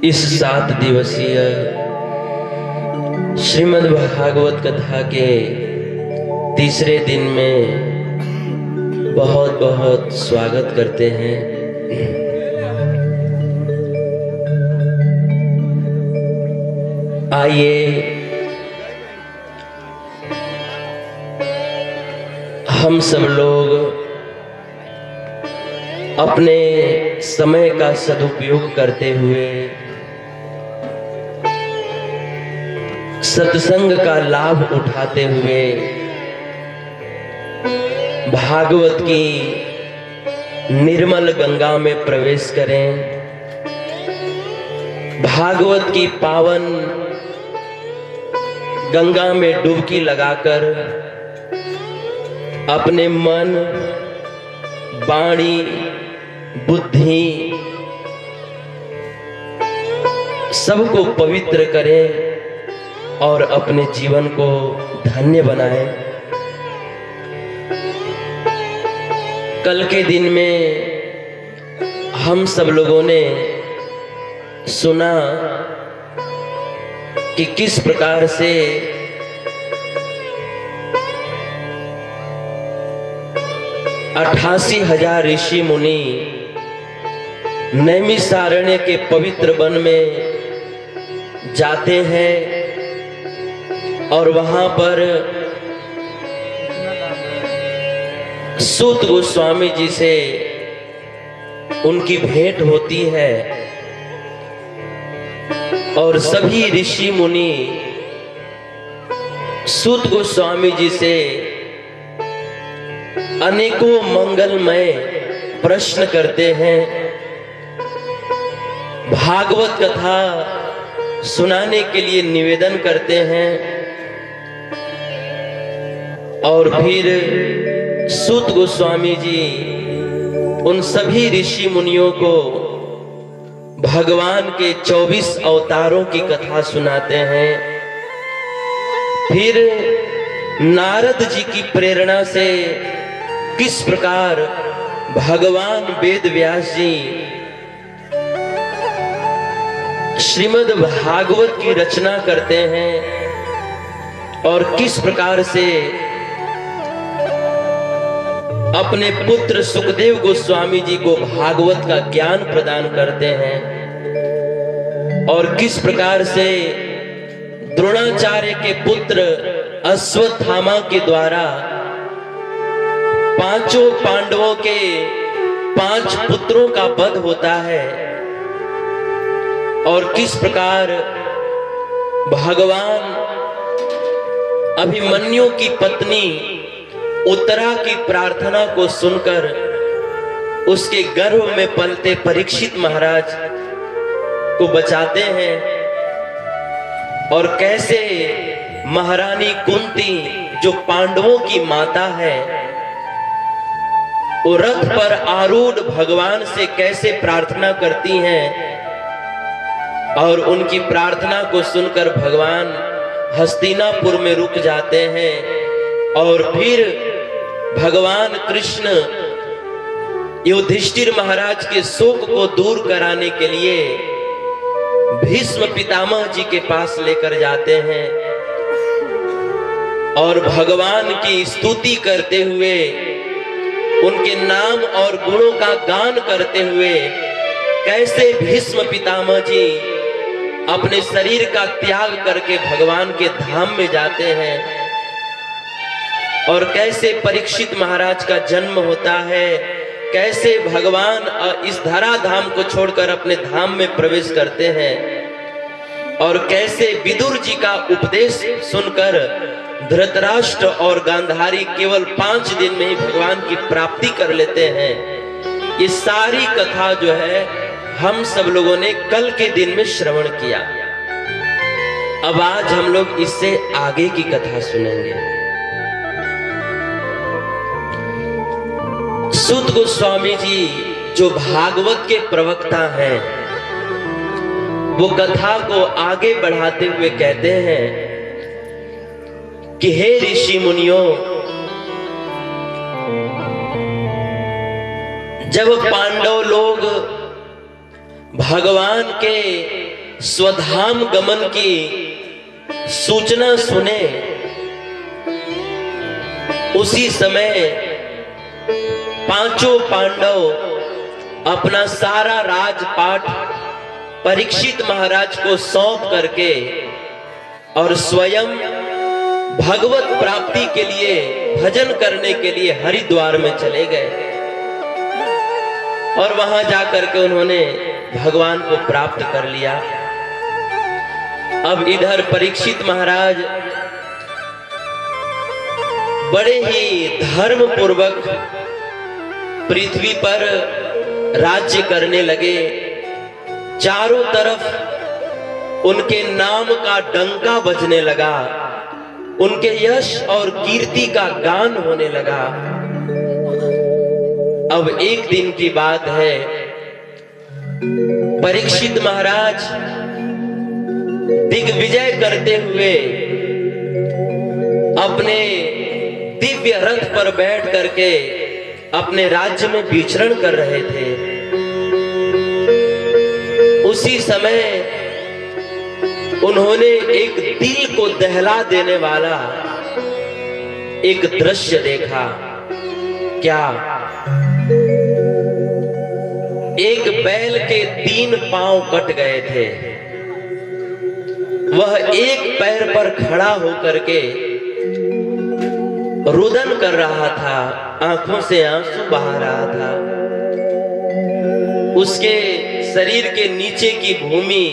इस 7 दिवसीय श्रीमद् भागवत कथा के तीसरे दिन में बहुत बहुत स्वागत करते हैं। आइए हम सब लोग अपने समय का सदुपयोग करते हुए सत्संग का लाभ उठाते हुए भागवत की निर्मल गंगा में प्रवेश करें। भागवत की पावन गंगा में डुबकी लगाकर अपने मन, वाणी, बुद्धि सबको पवित्र करें और अपने जीवन को धन्य बनाएं। कल के दिन में हम सब लोगों ने सुना कि किस प्रकार से अठासी हजार ऋषि मुनि नैमिषारण्य के पवित्र वन में जाते हैं और वहां पर सूत गोस्वामी जी से उनकी भेंट होती है और सभी ऋषि मुनि सूत गोस्वामी जी से अनेकों मंगलमय प्रश्न करते हैं। भागवत कथा सुनाने के लिए निवेदन करते हैं और फिर सूत गोस्वामी जी उन सभी ऋषि मुनियों को भगवान के 24 अवतारों की कथा सुनाते हैं। फिर नारद जी की प्रेरणा से किस प्रकार भगवान वेद व्यास जी श्रीमद् भागवत की रचना करते हैं और किस प्रकार से अपने पुत्र सुखदेव गोस्वामी जी को भागवत का ज्ञान प्रदान करते हैं और किस प्रकार से द्रोणाचार्य के पुत्र अश्वत्थामा के द्वारा पांचों पांडवों के 5 पुत्रों का वध होता है और किस प्रकार भगवान अभिमन्यु की पत्नी उत्तरा की प्रार्थना को सुनकर उसके गर्भ में पलते परीक्षित महाराज को बचाते हैं और कैसे महारानी कुंती जो पांडवों की माता है वो रथ पर आरूढ़ भगवान से कैसे प्रार्थना करती हैं और उनकी प्रार्थना को सुनकर भगवान हस्तिनापुर में रुक जाते हैं और फिर भगवान कृष्ण युधिष्ठिर महाराज के शोक को दूर कराने के लिए भीष्म पितामह जी के पास लेकर जाते हैं और भगवान की स्तुति करते हुए उनके नाम और गुणों का गान करते हुए कैसे भीष्म पितामह जी अपने शरीर का त्याग करके भगवान के धाम में जाते हैं और कैसे परीक्षित महाराज का जन्म होता है, कैसे भगवान इस धरा धाम को छोड़कर अपने धाम में प्रवेश करते हैं और कैसे विदुर जी का उपदेश सुनकर धृतराष्ट्र और गांधारी केवल 5 दिन में ही भगवान की प्राप्ति कर लेते हैं। ये सारी कथा जो है हम सब लोगों ने कल के दिन में श्रवण किया। अब आज हम लोग इससे आगे की कथा सुनेंगे। सूत गोस्वामी जी जो भागवत के प्रवक्ता हैं वो कथा को आगे बढ़ाते हुए कहते हैं कि हे ऋषि मुनियों, जब पांडव लोग भगवान के स्वधाम गमन की सूचना सुने, उसी समय पांचों पांडव अपना सारा राजपाट परीक्षित महाराज को सौंप करके और स्वयं भगवत प्राप्ति के लिए भजन करने के लिए हरिद्वार में चले गए और वहां जाकर के उन्होंने भगवान को प्राप्त कर लिया। अब इधर परीक्षित महाराज बड़े ही धर्म पूर्वक पृथ्वी पर राज्य करने लगे। चारों तरफ उनके नाम का डंका बजने लगा, उनके यश और कीर्ति का गान होने लगा। अब एक दिन की बात है, परीक्षित महाराज दिग्विजय करते हुए अपने दिव्य रथ पर बैठ करके अपने राज्य में विचरण कर रहे थे। उसी समय उन्होंने एक दिल को दहला देने वाला एक दृश्य देखा। क्या? एक बैल के 3 पांव कट गए थे। वह एक पैर पर खड़ा होकर के रुदन कर रहा था, आंखों से आंसू बहा रहा था। उसके शरीर के नीचे की भूमि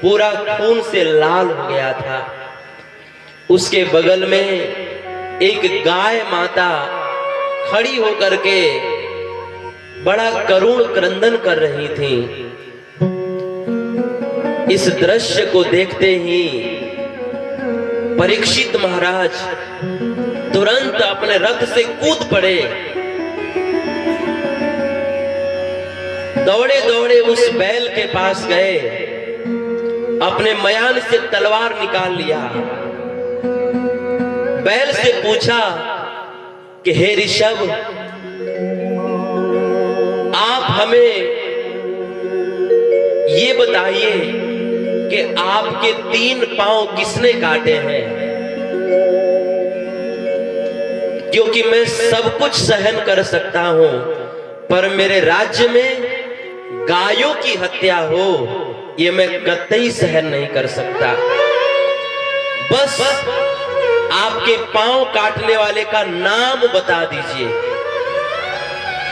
पूरा खून से लाल हो गया था। उसके बगल में एक गाय माता खड़ी होकर के बड़ा करुण क्रंदन कर रही थी। इस दृश्य को देखते ही परीक्षित महाराज तुरंत अपने रथ से कूद पड़े। दौड़े दौड़े उस बैल के पास गए, अपने मयान से तलवार निकाल लिया। बैल से पूछा कि हे ऋषभ, आप हमें ये बताइए कि आपके 3 पांव किसने काटे हैं? क्योंकि मैं सब कुछ सहन कर सकता हूं, पर मेरे राज्य में गायों की हत्या हो ये मैं कतई सहन नहीं कर सकता। बस आपके पांव काटने वाले का नाम बता दीजिए।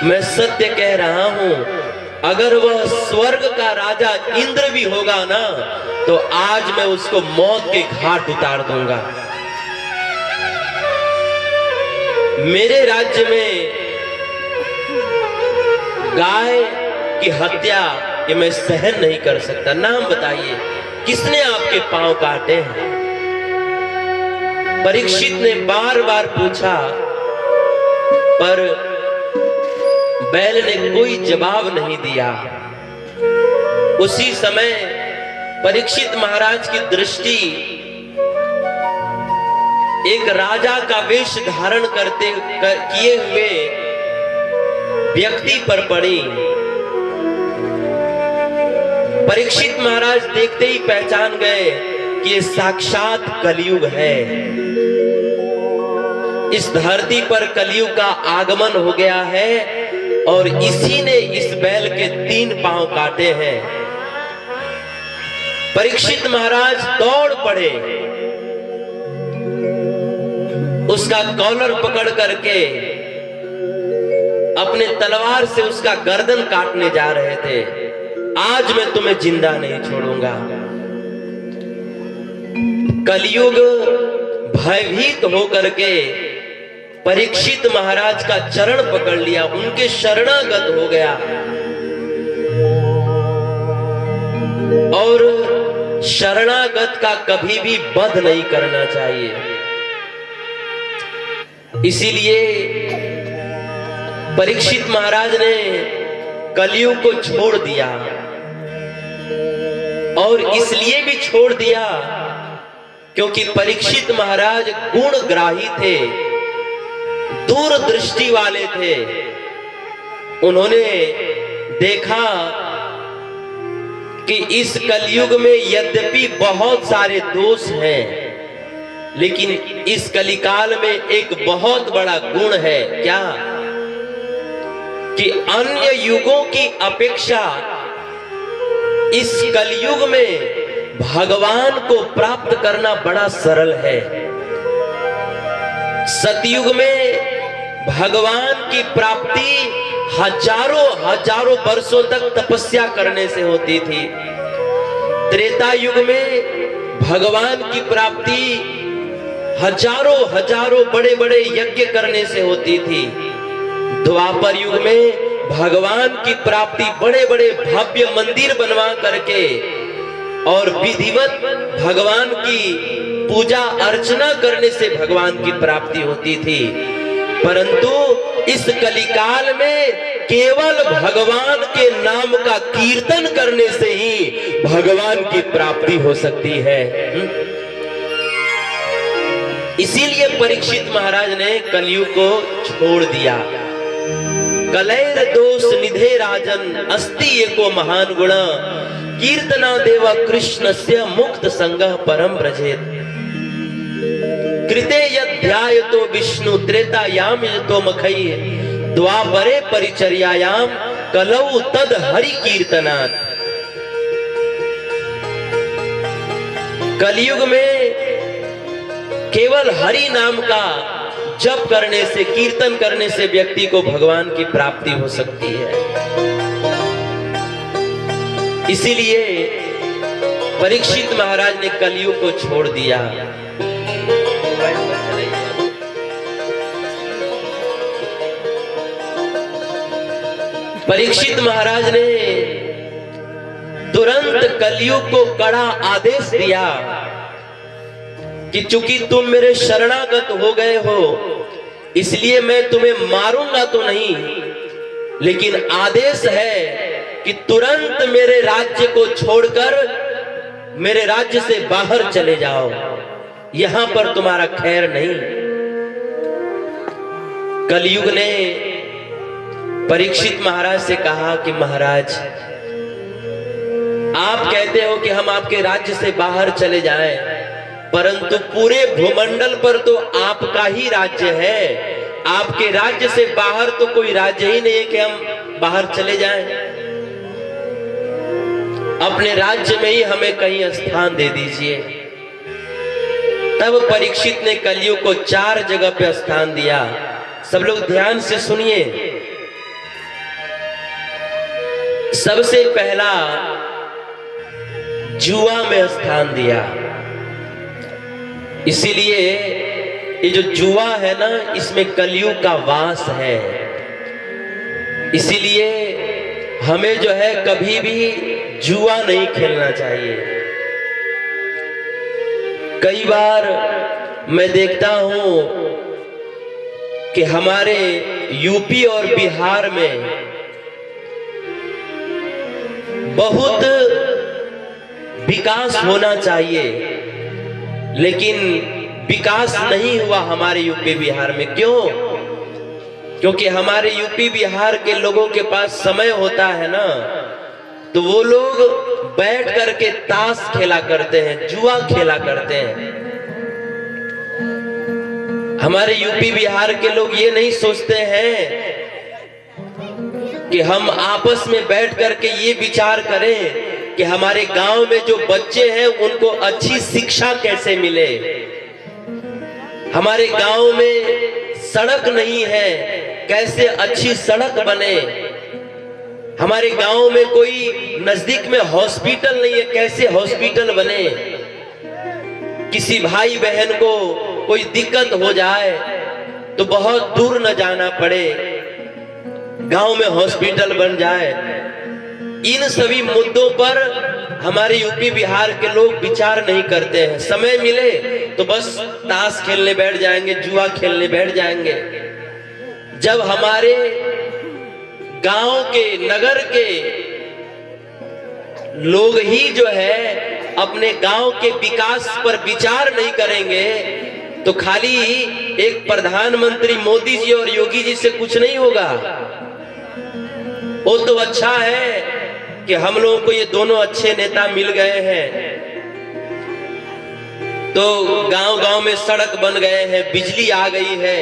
मैं सत्य कह रहा हूं, अगर वह स्वर्ग का राजा इंद्र भी होगा ना, तो आज मैं उसको मौत के घाट उतार दूंगा। मेरे राज्य में गाय की हत्या ये मैं सहन नहीं कर सकता। नाम बताइए, किसने आपके पांव काटे हैं? परीक्षित ने बार बार पूछा, पर बैल ने कोई जवाब नहीं दिया। उसी समय परीक्षित महाराज की दृष्टि एक राजा का वेश धारण किए हुए व्यक्ति पर पड़ी। परीक्षित महाराज देखते ही पहचान गए कि ये साक्षात कलयुग है। इस धरती पर कलयुग का आगमन हो गया है और इसी ने इस बैल के 3 पांव काटे हैं। परीक्षित महाराज दौड़ पड़े, उसका कॉलर पकड़ करके अपने तलवार से उसका गर्दन काटने जा रहे थे। आज मैं तुम्हें जिंदा नहीं छोड़ूंगा। कलयुग भयभीत होकर के परीक्षित महाराज का चरण पकड़ लिया, उनके शरणागत हो गया और शरणागत का कभी भी वध नहीं करना चाहिए। इसीलिए परीक्षित महाराज ने कलयुग को छोड़ दिया, और इसलिए भी छोड़ दिया क्योंकि परीक्षित महाराज गुणग्राही थे, दूरदृष्टि वाले थे। उन्होंने देखा कि इस कलयुग में यद्यपि बहुत सारे दोष हैं, लेकिन इस कलिकाल में एक बहुत बड़ा गुण है। क्या? कि अन्य युगों की अपेक्षा इस कलयुग में भगवान को प्राप्त करना बड़ा सरल है। सतयुग में भगवान की प्राप्ति हजारों वर्षों तक तपस्या करने से होती थी। त्रेता युग में भगवान की प्राप्ति हजारों बड़े बड़े यज्ञ करने से होती थी। द्वापर युग में भगवान की प्राप्ति बड़े बड़े भव्य मंदिर बनवा करके और विधिवत भगवान की पूजा अर्चना करने से भगवान की प्राप्ति होती थी। परंतु इस कलिकाल में केवल भगवान के नाम का कीर्तन करने से ही भगवान की प्राप्ति हो सकती है। इसीलिए परीक्षित महाराज ने कलयुग को छोड़ दिया। कलैर दोष निधे राजन अस्ति एको महान गुण कीर्तना देव कृष्णस्य मुक्त संगः परम व्रजेत कृते यध्यायतो विष्णु त्रेतायाम यतो मखै द्वापरे परिचर्यायाम कलौ तद हरि कीर्तनात्। कलयुग में केवल हरि नाम का जप करने से, कीर्तन करने से व्यक्ति को भगवान की प्राप्ति हो सकती है। इसीलिए परीक्षित महाराज ने कलयुग को छोड़ दिया। परीक्षित महाराज ने तुरंत कलयुग को कड़ा आदेश दिया कि चूंकि तुम मेरे शरणागत हो गए हो, इसलिए मैं तुम्हें मारूंगा तो नहीं, लेकिन आदेश है कि तुरंत मेरे राज्य को छोड़कर मेरे राज्य से बाहर चले जाओ, यहां पर तुम्हारा खैर नहीं। कलयुग ने परीक्षित महाराज से कहा कि महाराज, आप कहते हो कि हम आपके राज्य से बाहर चले जाएं, परंतु पूरे भूमंडल पर तो आपका ही राज्य है। आपके राज्य से बाहर तो कोई राज्य ही नहीं है कि हम बाहर चले जाएं। अपने राज्य में ही हमें कहीं स्थान दे दीजिए। तब परीक्षित ने कलयुग को 4 जगह पे स्थान दिया। सब लोग ध्यान से सुनिए। सबसे पहला जुआ में स्थान दिया। इसीलिए ये जो जुआ है ना, इसमें कलयुग का वास है। इसीलिए हमें जो है कभी भी जुआ नहीं खेलना चाहिए। कई बार मैं देखता हूं कि हमारे यूपी और बिहार में बहुत विकास होना चाहिए, लेकिन विकास नहीं हुआ हमारे यूपी बिहार में। क्यों? क्योंकि हमारे यूपी बिहार के लोगों के पास समय होता है ना, तो वो लोग बैठ करके ताश खेला करते हैं, जुआ खेला करते हैं। हमारे यूपी बिहार के लोग ये नहीं सोचते हैं कि हम आपस में बैठ करके ये विचार करें कि हमारे गांव में जो बच्चे हैं उनको अच्छी शिक्षा कैसे मिले। हमारे गांव में सड़क नहीं है, कैसे अच्छी सड़क बने। हमारे गांव में कोई नजदीक में हॉस्पिटल नहीं है, कैसे हॉस्पिटल बने। किसी भाई बहन को कोई दिक्कत हो जाए तो बहुत दूर न जाना पड़े, गांव में हॉस्पिटल बन जाए। इन सभी मुद्दों पर हमारे यूपी बिहार के लोग विचार नहीं करते हैं। समय मिले तो बस ताश खेलने बैठ जाएंगे, जुआ खेलने बैठ जाएंगे। जब हमारे गांव के, नगर के लोग ही जो है अपने गांव के विकास पर विचार नहीं करेंगे तो खाली एक प्रधानमंत्री मोदी जी और योगी जी से कुछ नहीं होगा। वो तो अच्छा है कि हम लोगों को ये दोनों अच्छे नेता मिल गए हैं, तो गांव-गांव में सड़क बन गए हैं, बिजली आ गई है,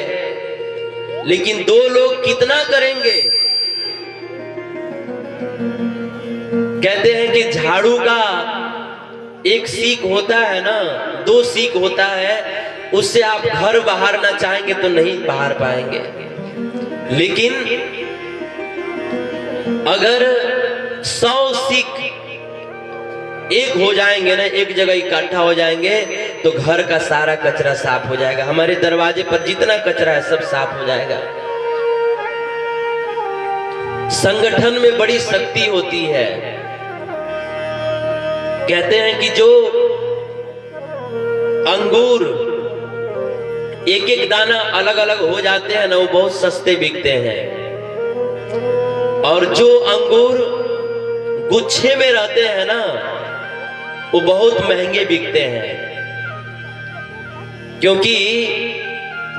लेकिन दो लोग कितना करेंगे? कहते हैं कि झाड़ू का एक सीख होता है ना, दो सीख होता है, उससे आप घर बहारना चाहेंगे तो नहीं बहार पाएंगे। लेकिन अगर 100 सीख एक हो जाएंगे ना, एक जगह इकट्ठा हो जाएंगे, तो घर का सारा कचरा साफ हो जाएगा। हमारे दरवाजे पर जितना कचरा है सब साफ हो जाएगा। संगठन में बड़ी शक्ति होती है। कहते हैं कि जो अंगूर एक एक दाना अलग अलग हो जाते हैं ना, वो बहुत सस्ते बिकते हैं, और जो अंगूर गुच्छे में रहते हैं ना, वो बहुत महंगे बिकते हैं। क्योंकि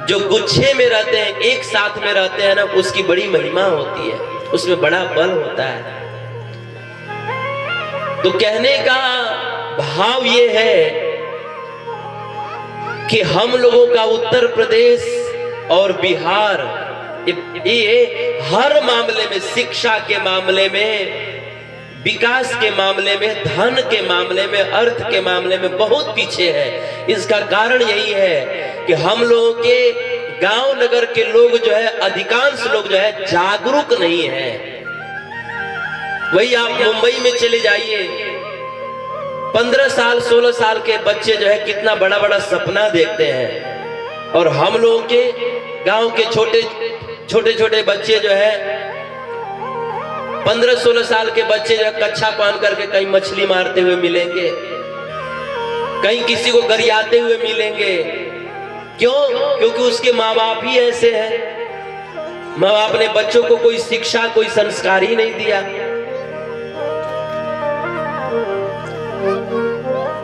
जो गुच्छे में रहते हैं, एक साथ में रहते हैं ना, उसकी बड़ी महिमा होती है, उसमें बड़ा बल होता है। तो कहने का भाव ये है कि हम लोगों का उत्तर प्रदेश और बिहार ये हर मामले में, शिक्षा के मामले में, विकास के मामले में, धन के मामले में, अर्थ के मामले में बहुत पीछे है। इसका कारण यही है कि हम लोगों के गांव नगर के लोग जो है, अधिकांश लोग जो है जागरूक नहीं है। वही आप मुंबई में चले जाइए, 15 साल 16 साल के बच्चे जो है कितना बड़ा बड़ा सपना देखते हैं, और हम लोगों के गांव के छोटे छोटे बच्चे जो है 15-16 साल के बच्चे जो कच्छा पहन करके कहीं मछली मारते हुए मिलेंगे, कहीं किसी को गरियाते हुए मिलेंगे। क्यों? क्योंकि उसके माँ बाप ही ऐसे हैं। माँ बाप ने बच्चों को कोई शिक्षा, कोई संस्कार ही नहीं दिया।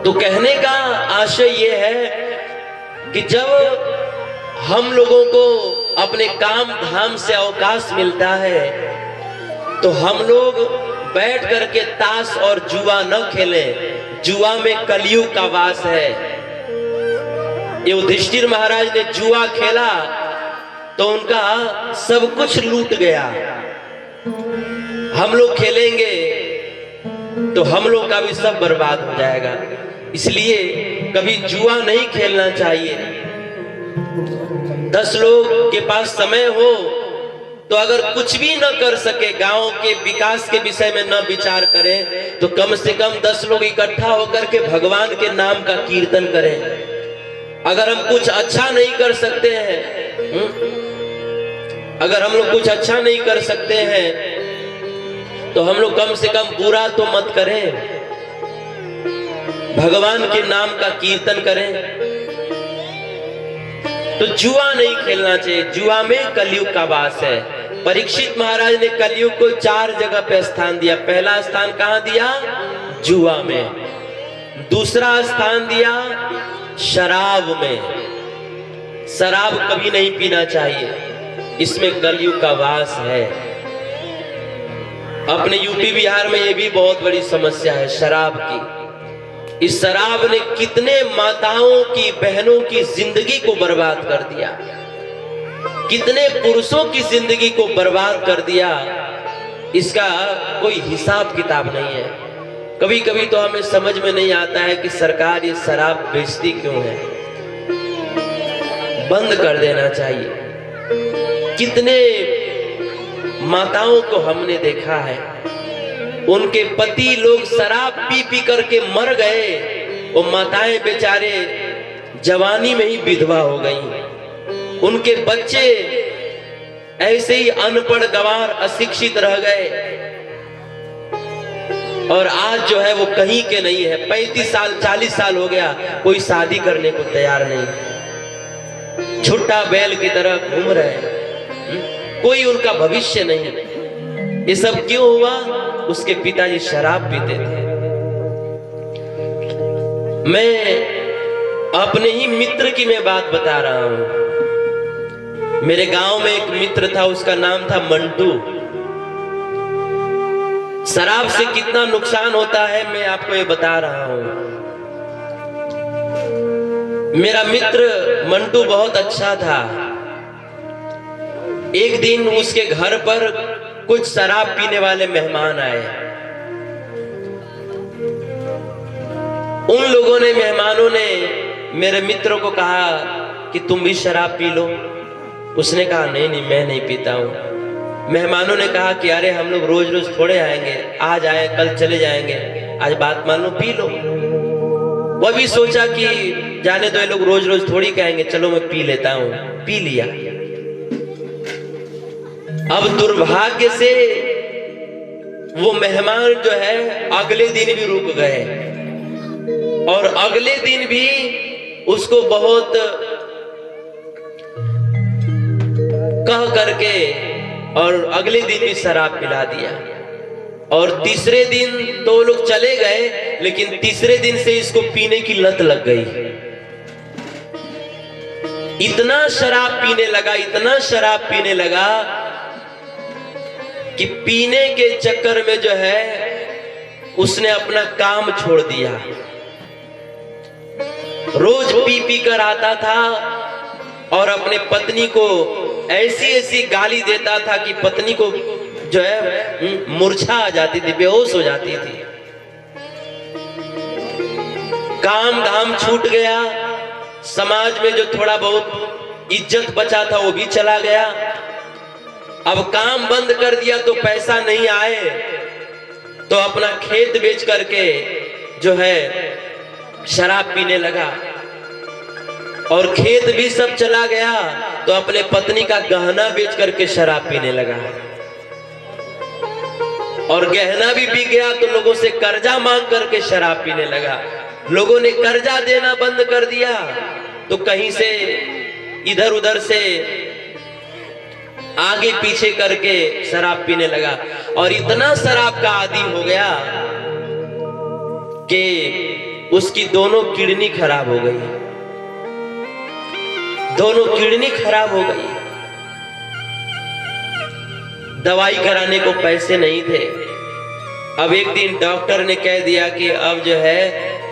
तो कहने का आशय ये है कि जब हम लोगों को अपने काम धाम से अवकाश मिलता है, तो हम लोग बैठ करके ताश और जुआ न खेलें। जुआ में कलयुग का वास है। युधिष्ठिर महाराज ने जुआ खेला तो उनका सब कुछ लूट गया। हम लोग खेलेंगे तो हम लोग का भी सब बर्बाद हो जाएगा। इसलिए कभी जुआ नहीं खेलना चाहिए। 10 लोग के पास समय हो तो अगर कुछ भी न कर सके, गांव के विकास के विषय में न विचार करें, तो कम से कम 10 लोग इकट्ठा होकर के भगवान के नाम का कीर्तन करें। अगर हम कुछ अच्छा नहीं कर सकते हैं, अगर हम लोग कुछ अच्छा नहीं कर सकते हैं, तो हम लोग कम से कम बुरा तो मत करें, भगवान के नाम का कीर्तन करें। तो जुआ नहीं खेलना चाहिए। जुआ में कलयुग का वास है। परीक्षित महाराज ने कलयुग को 4 जगह पे स्थान दिया। पहला स्थान कहां दिया? जुआ में। दूसरा स्थान दिया शराब में। शराब कभी नहीं पीना चाहिए, इसमें कलयुग का वास है। अपने यूपी बिहार में ये भी बहुत बड़ी समस्या है शराब की। इस शराब ने कितने माताओं की, बहनों की जिंदगी को बर्बाद कर दिया, कितने पुरुषों की जिंदगी को बर्बाद कर दिया। इसका कोई हिसाब किताब नहीं है। कभी कभी तो हमें समझ में नहीं आता है कि सरकार ये शराब बेचती क्यों है। बंद कर देना चाहिए। कितने माताओं को हमने देखा है, उनके पति लोग शराब पी पी करके मर गए, वो माताएं बेचारे जवानी में ही विधवा हो गई। उनके बच्चे ऐसे ही अनपढ़, गंवार, अशिक्षित रह गए, और आज जो है वो कहीं के नहीं है। 35 साल 40 साल हो गया, कोई शादी करने को तैयार नहीं, छुट्टा बैल की तरह घूम रहे हैं, कोई उनका भविष्य नहीं। ये सब क्यों हुआ? उसके पिताजी शराब पीते थे। मैं अपने ही मित्र की मैं बात बता रहा हूं। मेरे गांव में एक मित्र था, उसका नाम था मंटू। शराब से कितना नुकसान होता है मैं आपको ये बता रहा हूं। मेरा मित्र मंटू बहुत अच्छा था। एक दिन उसके घर पर कुछ शराब पीने वाले मेहमान आए। उन लोगों ने, मेहमानों ने मेरे मित्र को कहा कि तुम भी शराब पी लो। उसने कहा नहीं नहीं, मैं नहीं पीता हूं। मेहमानों ने कहा कि अरे हम लोग रोज रोज थोड़े आएंगे, आज आए कल चले जाएंगे, आज बात मान लो, पी लो। वह भी सोचा कि जाने दो, ये लोग रोज रोज थोड़ी कहेंगे, चलो मैं पी लेता हूं। पी लिया। अब दुर्भाग्य से वो मेहमान जो है अगले दिन भी रुक गए और अगले दिन भी उसको बहुत कह करके और अगले दिन भी शराब पिला दिया। और तीसरे दिन तो लोग चले गए, लेकिन तीसरे दिन से इसको पीने की लत लग गई। इतना शराब पीने लगा, इतना शराब पीने लगा कि पीने के चक्कर में जो है उसने अपना काम छोड़ दिया। रोज पी पी कर आता था और अपने पत्नी को ऐसी ऐसी गाली देता था कि पत्नी को जो है मूर्छा आ जाती थी, बेहोश हो जाती थी। काम धाम छूट गया, समाज में जो थोड़ा बहुत इज्जत बचा था वो भी चला गया। अब काम बंद कर दिया तो पैसा नहीं आए तो अपना खेत बेच करके जो है शराब पीने लगा। और खेत भी सब चला गया तो अपने पत्नी का गहना बेच करके शराब पीने लगा। और गहना भी बिक गया तो लोगों से कर्जा मांग करके शराब पीने लगा। लोगों ने कर्जा देना बंद कर दिया तो कहीं से इधर उधर से आगे पीछे करके शराब पीने लगा। और इतना शराब का आदी हो गया कि उसकी दोनों किडनी खराब हो गई, दोनों किडनी खराब हो गई। दवाई कराने को पैसे नहीं थे। अब एक दिन डॉक्टर ने कह दिया कि अब जो है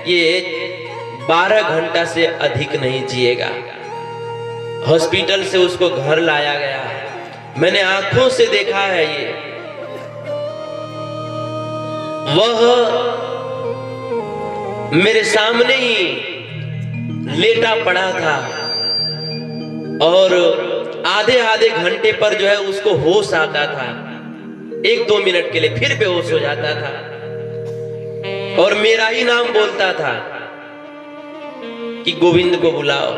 ये 12 घंटा से अधिक नहीं जिएगा। हॉस्पिटल से उसको घर लाया गया। मैंने आंखों से देखा है ये। वह मेरे सामने ही लेटा पड़ा था और आधे आधे घंटे पर जो है उसको होश आता था, 1-2 मिनट के लिए, फिर बेहोश हो जाता था और मेरा ही नाम बोलता था कि गोविंद को बुलाओ।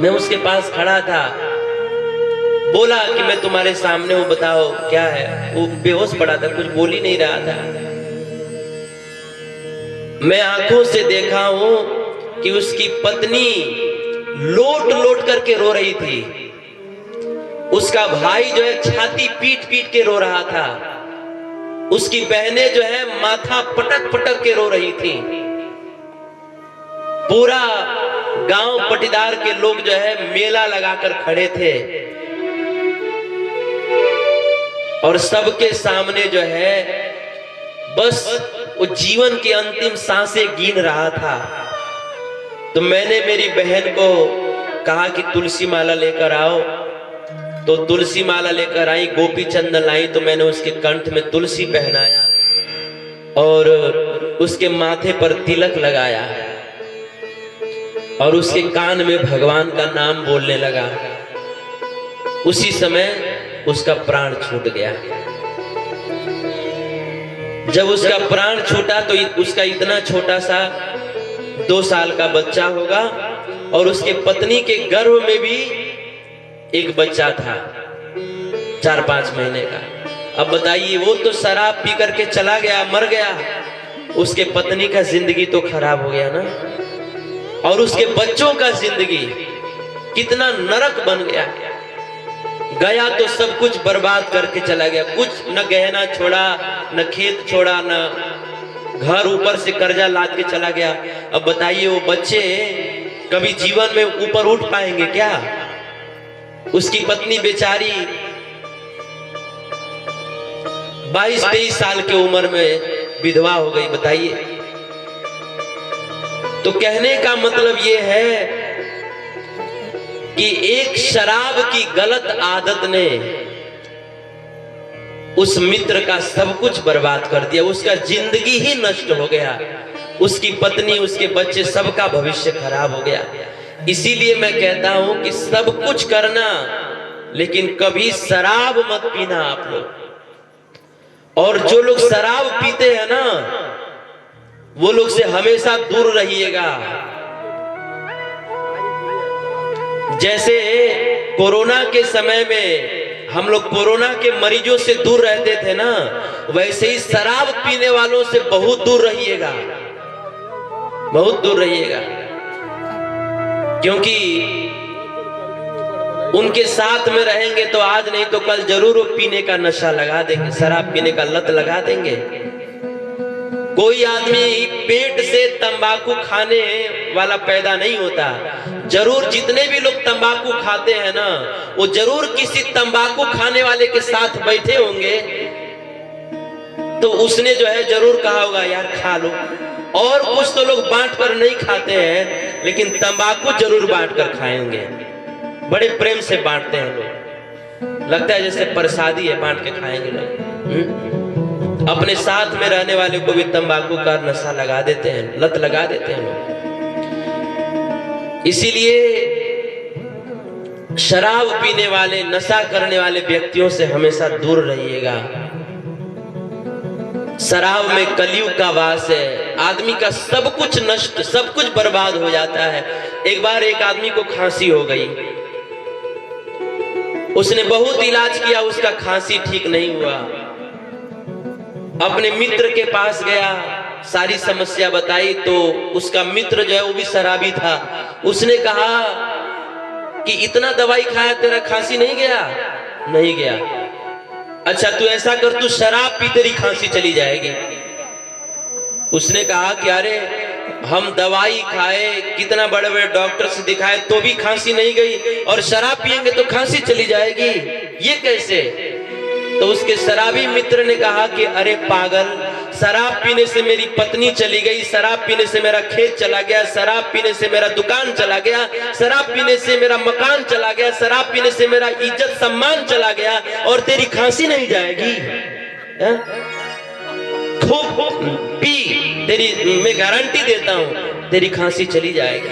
मैं उसके पास खड़ा था, बोला कि मैं तुम्हारे सामने हूं, बताओ क्या है। वो बेहोश पड़ा था, कुछ बोल ही नहीं रहा था। मैं आंखों से देखा हूं कि उसकी पत्नी लोट लोट करके रो रही थी। उसका भाई जो है छाती पीट पीट के रो रहा था। उसकी बहनें जो है माथा पटक पटक के रो रही थी। पूरा गांव पटीदार के लोग जो है मेला लगाकर खड़े थे और सबके सामने जो है बस वो जीवन की अंतिम सांसें गिन रहा था। तो मैंने मेरी बहन को कहा कि तुलसी माला लेकर आओ। तो तुलसी माला लेकर आई, गोपी चंदन लाई, तो मैंने उसके कंठ में तुलसी पहनाया और उसके माथे पर तिलक लगाया और उसके कान में भगवान का नाम बोलने लगा। उसी समय उसका प्राण छूट गया। जब उसका प्राण छूटा तो उसका इतना छोटा सा 2 साल का बच्चा होगा और उसके पत्नी के गर्भ में भी एक बच्चा था 4-5 महीने का। अब बताइए, वो तो शराब पी करके चला गया, मर गया, उसके पत्नी का जिंदगी तो खराब हो गया ना, और उसके बच्चों का जिंदगी कितना नरक बन गया। गया तो सब कुछ बर्बाद करके चला गया। कुछ न गहना छोड़ा, न खेत छोड़ा, न घर, ऊपर से कर्जा लाद के चला गया। अब बताइए, वो बच्चे कभी जीवन में ऊपर उठ पाएंगे क्या? उसकी पत्नी बेचारी 22-23 साल की उम्र में विधवा हो गई। बताइए। तो कहने का मतलब ये है कि एक शराब की गलत आदत ने उस मित्र का सब कुछ बर्बाद कर दिया, उसका जिंदगी ही नष्ट हो गया, उसकी पत्नी, उसके बच्चे, सबका भविष्य खराब हो गया। इसीलिए मैं कहता हूं कि सब कुछ करना, लेकिन कभी शराब मत पीना आप लोग। और जो लोग शराब पीते हैं ना, वो लोग से हमेशा दूर रहिएगा। जैसे कोरोना के समय में हम लोग कोरोना के मरीजों से दूर रहते थे ना, वैसे ही शराब पीने वालों से बहुत दूर रहिएगा, बहुत दूर रहिएगा। क्योंकि उनके साथ में रहेंगे तो आज नहीं तो कल जरूर वो पीने का नशा लगा देंगे, शराब पीने का लत लगा देंगे। कोई आदमी पेट से तंबाकू खाने वाला पैदा नहीं होता। जरूर जितने भी लोग तंबाकू खाते हैं ना, वो जरूर किसी तंबाकू खाने वाले के साथ बैठे होंगे, तो उसने जो है जरूर कहा होगा यार खा लो। और कुछ तो लोग बांट कर नहीं खाते हैं, लेकिन तंबाकू जरूर बांट कर खाएंगे, बड़े प्रेम से बांटते हैं लोग, लगता है जैसे प्रसादी है, बांट के खाएंगे लोग। अपने साथ में रहने वाले को भी तंबाकू का नशा लगा देते हैं, लत लगा देते हैं लोग। इसीलिए शराब पीने वाले, नशा करने वाले व्यक्तियों से हमेशा दूर रहिएगा। शराब में कलयुग का वास है, आदमी का सब कुछ नष्ट, सब कुछ बर्बाद हो जाता है। एक बार एक आदमी को खांसी हो गई, उसने बहुत इलाज किया, उसका खांसी ठीक नहीं हुआ। अपने मित्र के पास गया, सारी समस्या बताई, तो उसका मित्र जो है वो भी शराबी था। उसने कहा कि इतना दवाई खाया, तेरा खांसी नहीं गया? नहीं गया। अच्छा तू ऐसा कर, तू शराब पी, तेरी खांसी चली जाएगी। उसने कहा कि अरे हम दवाई खाए, कितना बड़े बड़े डॉक्टर से दिखाए, तो भी खांसी नहीं गई, और शराब पिएंगे तो खांसी चली जाएगी, ये कैसे? तो उसके शराबी मित्र ने कहा कि अरे पागल, शराब पीने से मेरी पत्नी चली गई, शराब पीने से मेरा खेत चला गया, शराब पीने से मेरा दुकान चला गया, शराब पीने से मेरा मकान चला गया, शराब पीने से मेरा इज्जत सम्मान चला गया, और तेरी खांसी नहीं जाएगी? खूब पी, तेरी मैं गारंटी देता हूं तेरी खांसी चली जाएगी।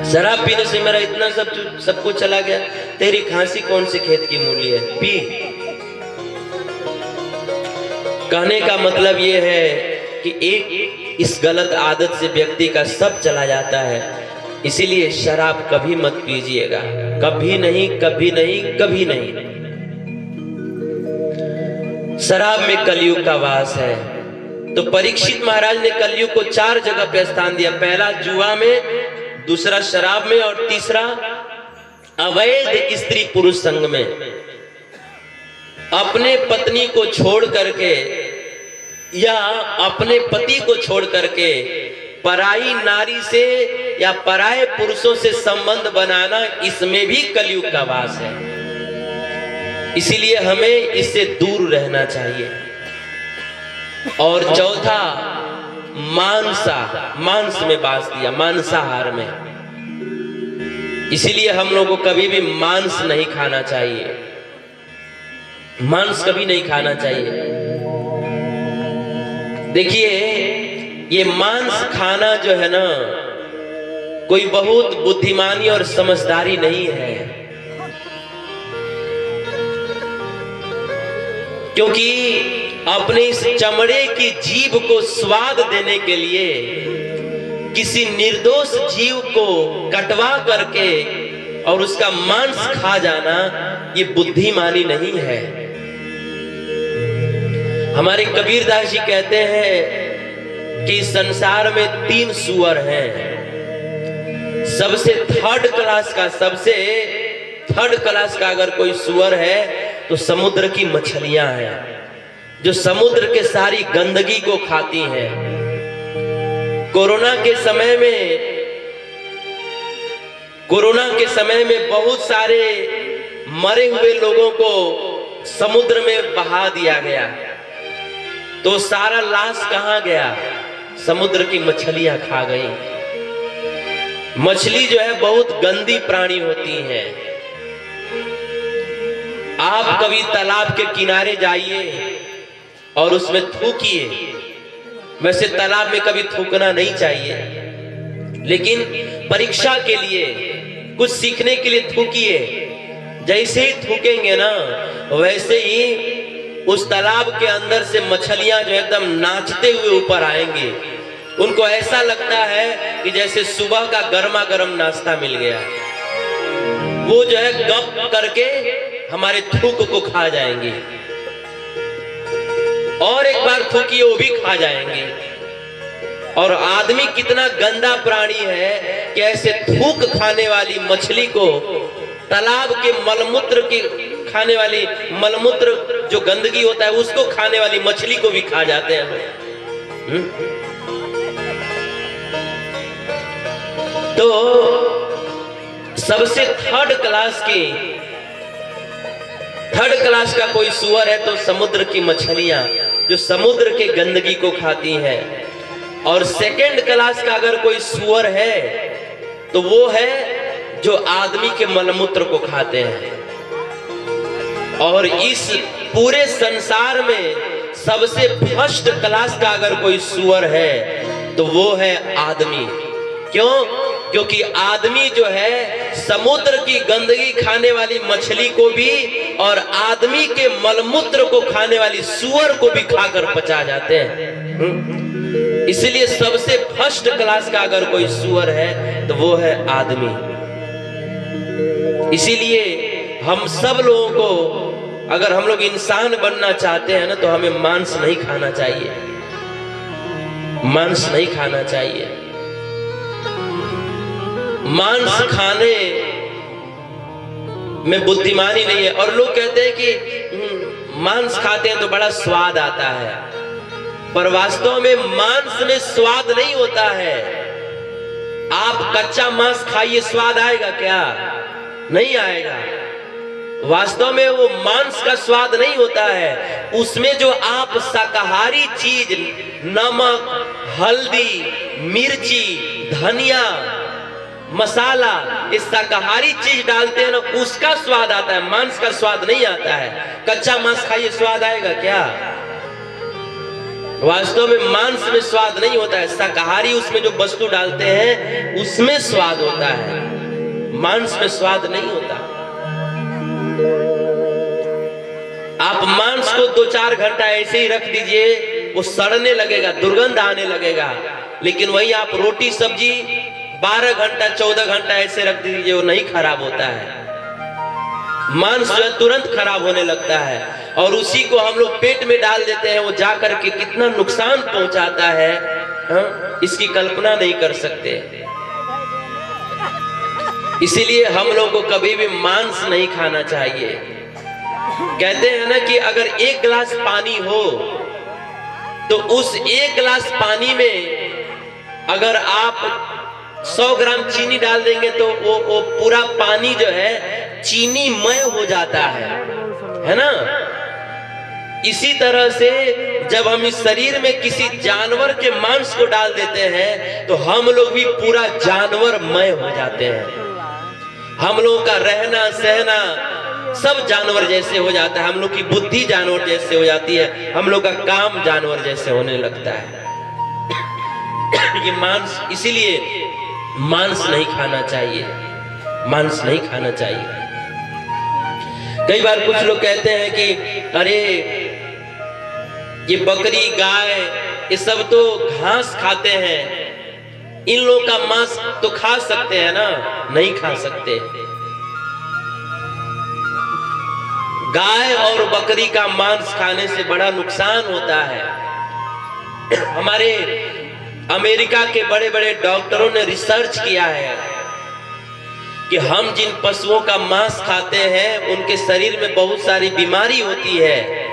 शराब पीने से मेरा इतना सब कुछ चला गया, तेरी खांसी कौन से खेत की मूली है, पी। कहने का मतलब यह है कि एक इस गलत आदत से व्यक्ति का सब चला जाता है। इसीलिए शराब कभी मत पीजिएगा, कभी नहीं, कभी नहीं, कभी नहीं। शराब में कलयुग का वास है। तो परीक्षित महाराज ने कलयुग को 4 जगह पे स्थान दिया। पहला जुआ में, दूसरा शराब में, और तीसरा अवैध स्त्री पुरुष संग में। अपने पत्नी को छोड़ करके या अपने पति को छोड़ करके पराई नारी से या पराये पुरुषों से संबंध बनाना, इसमें भी कलयुग का वास है। इसीलिए हमें इससे दूर रहना चाहिए। और चौथा, मांस में बास दिया, मांसाहार में। इसीलिए हम लोगों को कभी भी मांस नहीं खाना चाहिए, मांस कभी नहीं खाना चाहिए। देखिए ये मांस खाना जो है ना, कोई बहुत बुद्धिमानी और समझदारी नहीं है, क्योंकि अपने इस चमड़े की जीभ को स्वाद देने के लिए किसी निर्दोष जीव को कटवा करके और उसका मांस खा जाना, ये बुद्धिमानी नहीं है। हमारे कबीरदास जी कहते हैं कि संसार में 3 सुअर हैं। सबसे थर्ड क्लास का अगर कोई सुअर है तो समुद्र की मछलियां हैं, जो समुद्र के सारी गंदगी को खाती हैं। कोरोना के समय में बहुत सारे मरे हुए लोगों को समुद्र में बहा दिया गया, तो सारा लाश कहां गया? समुद्र की मछलियां खा गई। मछली जो है बहुत गंदी प्राणी होती है। आप कभी तालाब के किनारे जाइए और उसमें थूकिए। वैसे तालाब में कभी थूकना नहीं चाहिए, लेकिन परीक्षा के लिए, कुछ सीखने के लिए थूकिए। जैसे ही थूकेंगे ना, वैसे ही उस तालाब के अंदर से मछलियां जो एकदम नाचते हुए ऊपर आएंगी। उनको ऐसा लगता है कि जैसे सुबह का गर्मा गर्म नाश्ता मिल गया। वो जो है गप करके हमारे थूक को खा जाएंगे, और एक बार थूकिए वो भी खा जाएंगे। और आदमी कितना गंदा प्राणी है कि ऐसे थूक खाने वाली मछली को, तालाब के मलमूत्र की खाने वाली, मलमूत्र जो गंदगी होता है उसको खाने वाली मछली को भी खा जाते हैं लोग। तो सबसे थर्ड क्लास का कोई सुअर है तो समुद्र की मछलियां जो समुद्र के गंदगी को खाती है। और सेकंड क्लास का अगर कोई सुअर है तो वो है जो आदमी के मलमूत्र को खाते हैं। और इस पूरे संसार में सबसे फर्स्ट क्लास का अगर कोई सुअर है तो वो है आदमी। क्यों? क्योंकि आदमी जो है समुद्र की गंदगी खाने वाली मछली को भी और आदमी के मलमूत्र को खाने वाली सुअर को भी खाकर पचा जाते हैं। इसलिए सबसे फर्स्ट क्लास का अगर कोई सुअर है तो वो है आदमी। इसीलिए हम सब लोगों को, अगर हम लोग इंसान बनना चाहते हैं ना, तो हमें मांस नहीं खाना चाहिए। मांस नहीं खाना चाहिए। मांस खाने में बुद्धिमानी नहीं है। और लोग कहते हैं कि मांस खाते हैं तो बड़ा स्वाद आता है, पर वास्तव में मांस में स्वाद नहीं होता है। आप कच्चा मांस खाइए, स्वाद आएगा क्या? नहीं आएगा। वास्तव में वो मांस का स्वाद नहीं होता है। उसमें जो आप शाकाहारी चीज, नमक, हल्दी, मिर्ची, धनिया, मसाला, इस शाकाहारी चीज डालते हैं ना, उसका स्वाद आता है। मांस का स्वाद नहीं आता है। कच्चा मांस खाइए, स्वाद आएगा क्या? वास्तव में मांस में स्वाद नहीं होता है। शाकाहारी उसमें जो वस्तु डालते हैं उसमें स्वाद होता है, मांस में स्वाद नहीं होता। आप मांस को 2-4 घंटा ऐसे ही रख दीजिए, वो सड़ने लगेगा, दुर्गंध आने लगेगा। लेकिन वही आप रोटी सब्जी 12 घंटा 14 घंटा ऐसे रख दीजिए, वो नहीं खराब होता है। मांस जो है तुरंत खराब होने लगता है। और उसी को हम लोग पेट में डाल देते हैं, वो जा करके कितना नुकसान पहुंचाता है, इसकी कल्पना नहीं कर सकते। इसीलिए हम लोग को कभी भी मांस नहीं खाना चाहिए। कहते हैं ना कि अगर 1 गिलास पानी हो तो उस 1 गिलास पानी में अगर आप 100 ग्राम चीनी डाल देंगे तो वो पूरा पानी जो है चीनीमय हो जाता है ना। इसी तरह से जब हम इस शरीर में किसी जानवर के मांस को डाल देते हैं तो हम लोग भी पूरा जानवरमय हो जाते हैं। हम लोगों का रहना सहना सब जानवर जैसे हो जाता है। हम लोग की बुद्धि जानवर जैसे हो जाती है। हम लोग का काम जानवर जैसे होने लगता है। ये मांस, इसीलिए मांस नहीं खाना चाहिए। मांस नहीं खाना चाहिए। कई बार कुछ लोग कहते हैं कि अरे ये बकरी गाय ये सब तो घास खाते हैं, इन लोगों का मांस तो खा सकते हैं ना। नहीं खा सकते। गाय और बकरी का मांस खाने से बड़ा नुकसान होता है। हमारे अमेरिका के बड़े बड़े डॉक्टरों ने रिसर्च किया है कि हम जिन पशुओं का मांस खाते हैं उनके शरीर में बहुत सारी बीमारी होती है।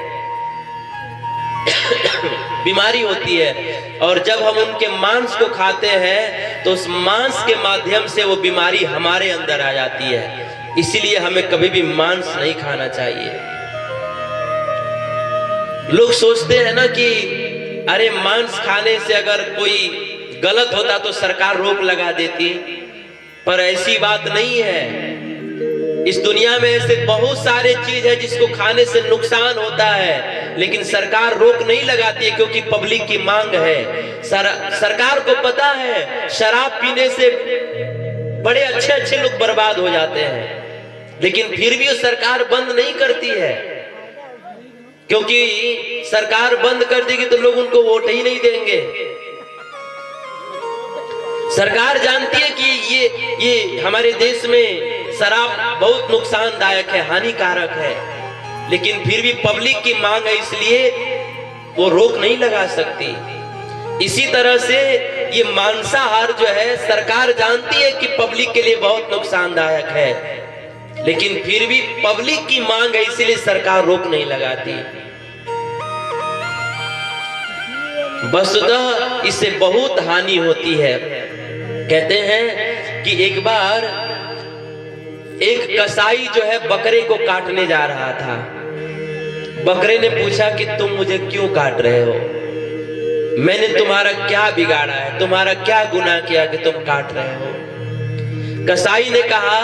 बीमारी होती है, और जब हम उनके मांस को खाते हैं तो उस मांस के माध्यम से वो बीमारी हमारे अंदर आ जाती है। इसीलिए हमें कभी भी मांस नहीं खाना चाहिए। लोग सोचते हैं ना कि अरे मांस खाने से अगर कोई गलत होता तो सरकार रोक लगा देती, पर ऐसी बात नहीं है। इस दुनिया में ऐसे बहुत सारे चीज है जिसको खाने से नुकसान होता है, लेकिन सरकार रोक नहीं लगाती है क्योंकि पब्लिक की मांग है। सरकार को पता है शराब पीने से बड़े अच्छे अच्छे लोग बर्बाद हो जाते हैं, लेकिन फिर भी वो सरकार बंद नहीं करती है, क्योंकि सरकार बंद कर देगी तो लोग उनको वोट ही नहीं देंगे। सरकार जानती है कि ये हमारे देश में शराब बहुत नुकसानदायक है, हानिकारक है, लेकिन फिर भी पब्लिक की मांग है इसलिए वो रोक नहीं लगा सकती। इसी तरह से ये मांसाहार जो है सरकार जानती है कि पब्लिक के लिए बहुत नुकसानदायक है, लेकिन फिर भी पब्लिक की मांग है इसलिए सरकार रोक नहीं लगाती। वस्तुतः इससे बहुत हानि होती है। कहते हैं कि एक बार एक कसाई जो है बकरे को काटने जा रहा था। बकरे ने पूछा कि तुम मुझे क्यों काट रहे हो, मैंने तुम्हारा क्या बिगाड़ा है, तुम्हारा क्या गुनाह किया कि तुम काट रहे हो। कसाई ने कहा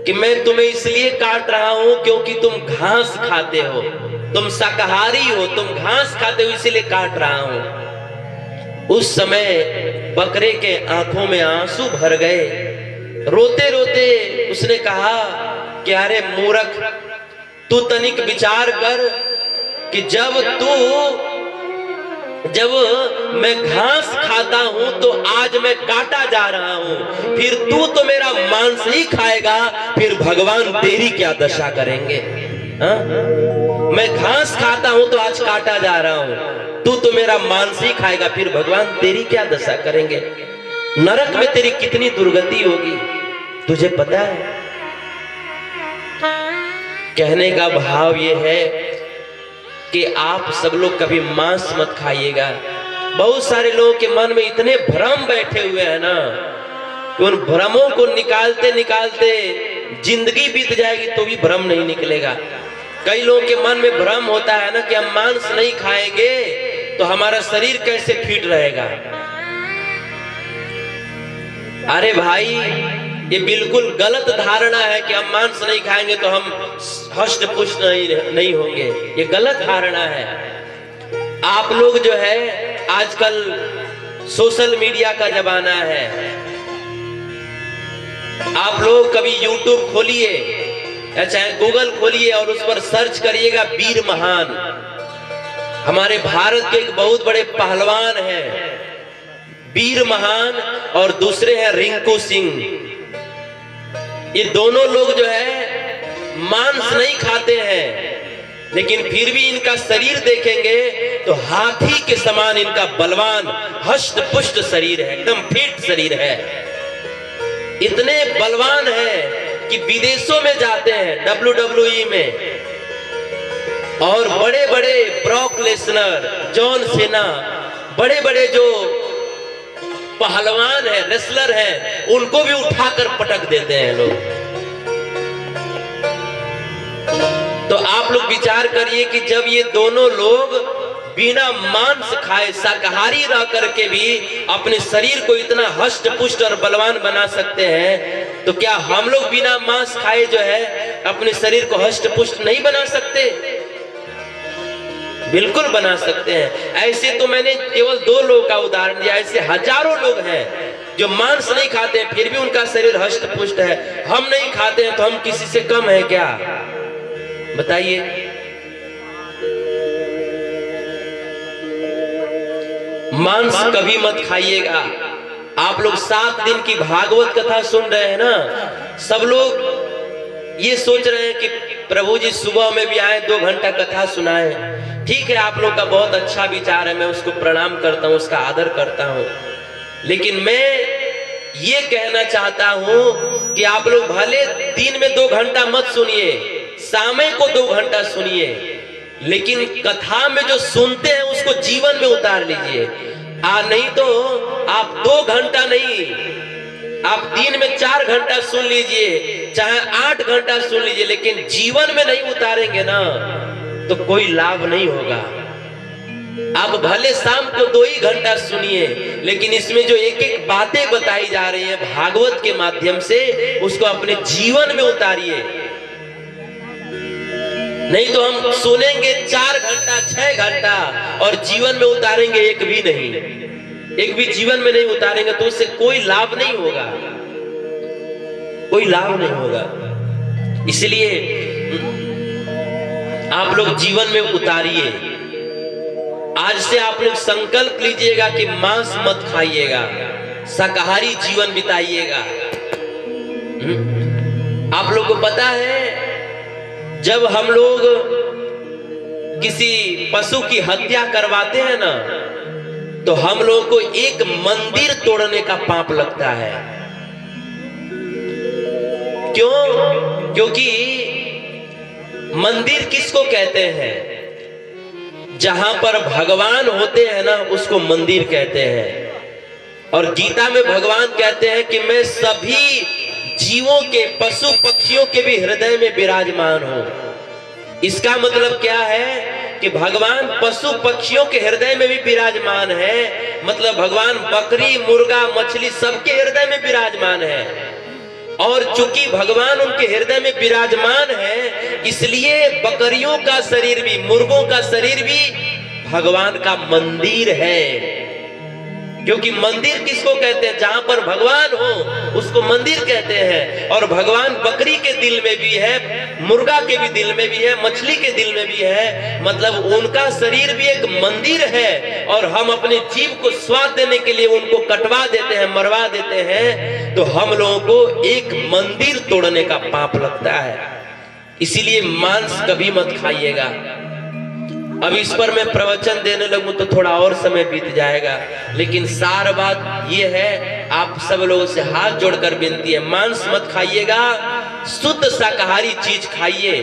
कि मैं तुम्हें इसलिए काट रहा हूं क्योंकि तुम घास खाते हो, तुम शाकाहारी हो, तुम घास खाते हो, इसलिए काट रहा हूं। उस समय बकरे के आंखों में आंसू भर गए। रोते रोते उसने कहा कि अरे मूर्ख, तू तनिक विचार कर कि जब मैं घास खाता हूं तो आज मैं काटा जा रहा हूं, फिर तू तो मेरा मांस ही खाएगा, फिर भगवान तेरी क्या दशा करेंगे। हा? मैं घास खाता हूं तो आज काटा जा रहा हूं, तू तो मेरा मांस ही खाएगा, फिर भगवान तेरी क्या दशा करेंगे। नरक में तेरी कितनी दुर्गति होगी तुझे पता है। कहने का भाव ये है कि आप सब लोग कभी मांस मत खाइएगा। बहुत सारे लोगों के मन में इतने भ्रम बैठे हुए हैं ना, उन भ्रमों को निकालते निकालते जिंदगी बीत जाएगी तो भी भ्रम नहीं निकलेगा। कई लोगों के मन में भ्रम होता है ना कि हम मांस नहीं खाएंगे तो हमारा शरीर कैसे फिट रहेगा। अरे भाई, ये बिल्कुल गलत धारणा है कि हम मांस नहीं खाएंगे तो हम हष्ट पुष्ट नहीं होंगे। ये गलत धारणा है। आप लोग जो है आजकल सोशल मीडिया का जमाना है, आप लोग कभी यूट्यूब खोलिए या चाहे गूगल खोलिए और उस पर सर्च करिएगा वीर महान। हमारे भारत के एक बहुत बड़े पहलवान हैं वीर महान, और दूसरे हैं रिंकू सिंह। ये दोनों लोग जो है मांस नहीं खाते हैं, लेकिन फिर भी इनका शरीर देखेंगे तो हाथी के समान इनका बलवान हष्ट पुष्ट शरीर है, एकदम फिट शरीर है। इतने बलवान है कि विदेशों में जाते हैं WWE में, और बड़े बड़े ब्रॉक लेसनर, जॉन सेना, बड़े बड़े जो पहलवान है, रेसलर है, उनको भी उठाकर पटक देते हैं लोग। तो आप लोग विचार करिए कि जब ये दोनों लोग बिना मांस खाए शाकाहारी रह करके भी अपने शरीर को इतना हष्ट पुष्ट और बलवान बना सकते हैं, तो क्या हम लोग बिना मांस खाए जो है अपने शरीर को हष्ट पुष्ट नहीं बना सकते? बिल्कुल बना सकते हैं। ऐसे तो मैंने केवल 2 लोगों का उदाहरण दिया, ऐसे हजारों लोग हैं जो मांस नहीं खाते हैं फिर भी उनका शरीर हष्ट पुष्ट है। हम नहीं खाते हैं तो हम किसी से कम है क्या? बताइए। मांस कभी मत खाइएगा। आप लोग 7 दिन की भागवत कथा सुन रहे हैं ना, सब लोग ये सोच रहे हैं कि प्रभु जी सुबह में भी आए, 2 घंटा कथा सुनाए। ठीक है, आप लोग का बहुत अच्छा विचार है, मैं उसको प्रणाम करता हूं, उसका आदर करता हूं, लेकिन मैं ये कहना चाहता हूं कि आप लोग भले दिन में 2 घंटा मत सुनिए, शाम को 2 घंटा सुनिए, लेकिन कथा में जो सुनते हैं उसको जीवन में उतार लीजिए। नहीं तो आप 2 घंटा नहीं, आप दिन में 4 घंटा सुन लीजिए, चाहे 8 घंटा सुन लीजिए, लेकिन जीवन में नहीं उतारेंगे ना तो कोई लाभ नहीं होगा। आप भले शाम को 2 ही घंटा सुनिए, लेकिन इसमें जो एक एक बातें बताई जा रही हैं भागवत के माध्यम से, उसको अपने जीवन में उतारिए। नहीं तो हम सुनेंगे 4 घंटा 6 घंटा और जीवन में उतारेंगे एक भी नहीं, एक भी जीवन में नहीं उतारेंगे तो उससे कोई लाभ नहीं होगा, कोई लाभ नहीं होगा। इसलिए आप लोग जीवन में उतारिए। आज से आप लोग संकल्प लीजिएगा कि मांस मत खाइएगा, शाकाहारी जीवन बिताइएगा। आप लोग को पता है जब हम लोग किसी पशु की हत्या करवाते हैं ना, तो हम लोग को एक मंदिर तोड़ने का पाप लगता है। क्यों? क्योंकि मंदिर किसको कहते हैं? जहां पर भगवान होते हैं ना, उसको मंदिर कहते हैं। और गीता में भगवान कहते हैं कि मैं सभी जीवों के, पशु पक्षियों के भी हृदय में विराजमान हूं। इसका मतलब क्या है कि भगवान पशु पक्षियों के हृदय में भी विराजमान है। मतलब भगवान बकरी, मुर्गा, मछली सबके हृदय में विराजमान है। और चूंकि भगवान उनके हृदय में विराजमान है, इसलिए बकरियों का शरीर भी, मुर्गों का शरीर भी भगवान का मंदिर है। क्योंकि मंदिर किसको कहते हैं? जहां पर भगवान हो उसको मंदिर कहते हैं। और भगवान बकरी के दिल में भी है, मुर्गा के भी दिल में भी है, मछली के दिल में भी है। मतलब उनका शरीर भी एक मंदिर है। और हम अपने जीव को स्वाद देने के लिए उनको कटवा देते हैं, मरवा देते हैं, तो हम लोगों को एक मंदिर तोड़ने का पाप लगता है। इसीलिए मांस कभी मत खाइएगा। अब इस पर मैं प्रवचन देने लगूं तो थोड़ा और समय बीत जाएगा, लेकिन सार बात यह है, आप सब लोगों से हाथ जोड़कर विनती है, मांस मत खाइएगा, शुद्ध शाकाहारी चीज खाइए,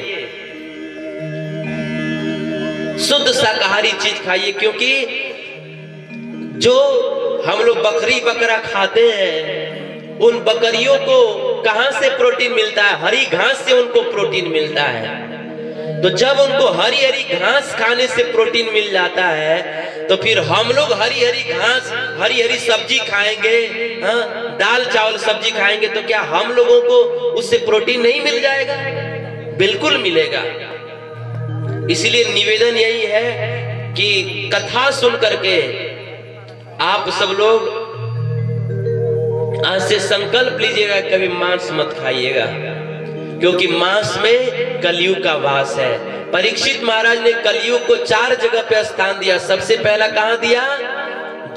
शुद्ध शाकाहारी चीज खाइए। क्योंकि जो हम लोग बकरी बकरा खाते हैं, उन बकरियों को कहां से प्रोटीन मिलता है? हरी घास से उनको प्रोटीन मिलता है। तो जब उनको हरी हरी घास खाने से प्रोटीन मिल जाता है, तो फिर हम लोग हरी हरी घास, हरी हरी सब्जी खाएंगे, दाल चावल सब्जी खाएंगे, तो क्या हम लोगों को उससे प्रोटीन नहीं मिल जाएगा? बिल्कुल मिलेगा। इसीलिए निवेदन यही है कि कथा सुन करके आप सब लोग आज से संकल्प लीजिएगा कभी मांस मत खाइएगा, क्योंकि मांस में कलयुग का वास है। परीक्षित महाराज ने कलयुग को 4 जगह पे स्थान दिया। सबसे पहला कहां दिया?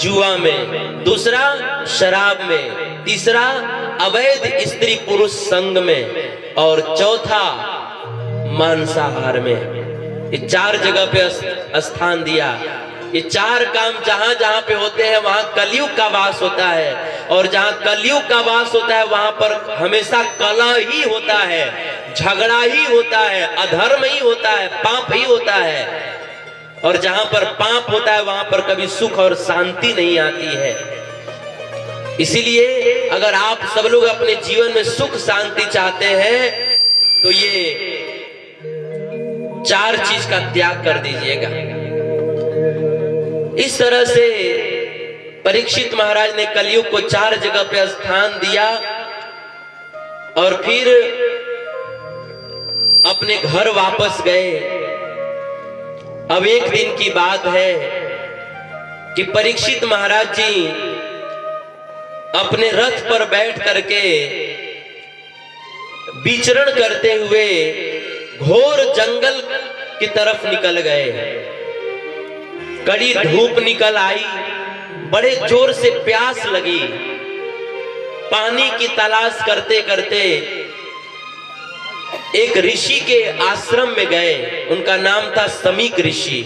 जुआ में, दूसरा शराब में, तीसरा अवैध स्त्री पुरुष संग में, और चौथा मांसाहार में। ये 4 जगह पे स्थान दिया। ये 4 काम जहां जहां पे होते हैं वहां कलयुग का वास होता है। और जहां कलयुग का वास होता है वहां पर हमेशा कलह ही होता है, झगड़ा ही होता है, अधर्म ही होता है, पाप ही होता है। और जहां पर पाप होता है वहां पर कभी सुख और शांति नहीं आती है। इसीलिए अगर आप सब लोग अपने जीवन में सुख शांति चाहते हैं तो ये 4 चीज का त्याग कर दीजिएगा। इस तरह से परीक्षित महाराज ने कलयुग को 4 जगह पे स्थान दिया और फिर अपने घर वापस गए। अब एक दिन की बात है कि परीक्षित महाराज जी अपने रथ पर बैठ करके विचरण करते हुए घोर जंगल की तरफ निकल गए। कड़ी धूप निकल आई, बड़े जोर से प्यास लगी। पानी की तलाश करते करते एक ऋषि के आश्रम में गए। उनका नाम था समीक ऋषि।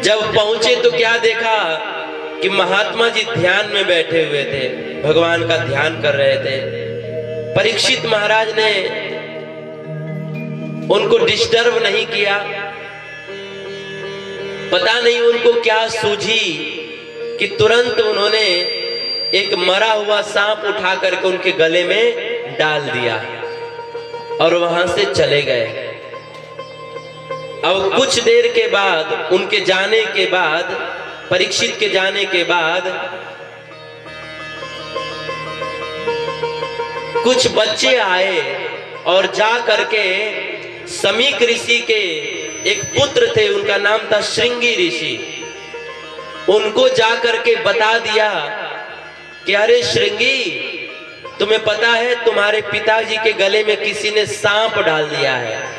जब पहुंचे तो क्या देखा कि महात्मा जी ध्यान में बैठे हुए थे, भगवान का ध्यान कर रहे थे। परीक्षित महाराज ने उनको डिस्टर्ब नहीं किया। पता नहीं उनको क्या सूझी कि तुरंत उन्होंने एक मरा हुआ सांप उठा करके उनके गले में डाल दिया और वहां से चले गए। अब कुछ देर के बाद, उनके जाने के बाद, परीक्षित के जाने के बाद, कुछ बच्चे आए और जा करके समीक ऋषि के एक पुत्र थे, उनका नाम था श्रृंगी ऋषि। उनको जा करके बता दिया कि अरे श्रृंगी, तुम्हें पता है तुम्हारे पिताजी के गले में किसी ने सांप डाल दिया है।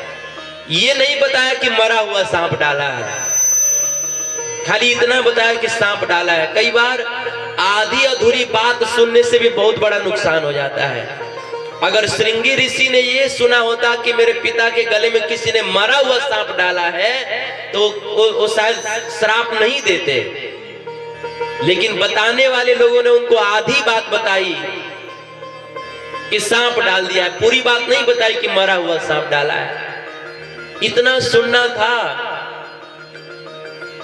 ये नहीं बताया कि मरा हुआ सांप डाला है, खाली इतना बताया कि सांप डाला है। कई बार आधी अधूरी बात सुनने से भी बहुत बड़ा नुकसान हो जाता है। अगर श्रृंगी ऋषि ने ये सुना होता कि मेरे पिता के गले में किसी ने मरा हुआ सांप डाला है, तो वो शायद श्राप नहीं देते। लेकिन बताने वाले लोगों ने उनको आधी बात बताई कि सांप डाल दिया है, पूरी बात नहीं बताई कि मरा हुआ सांप डाला है। इतना सुनना था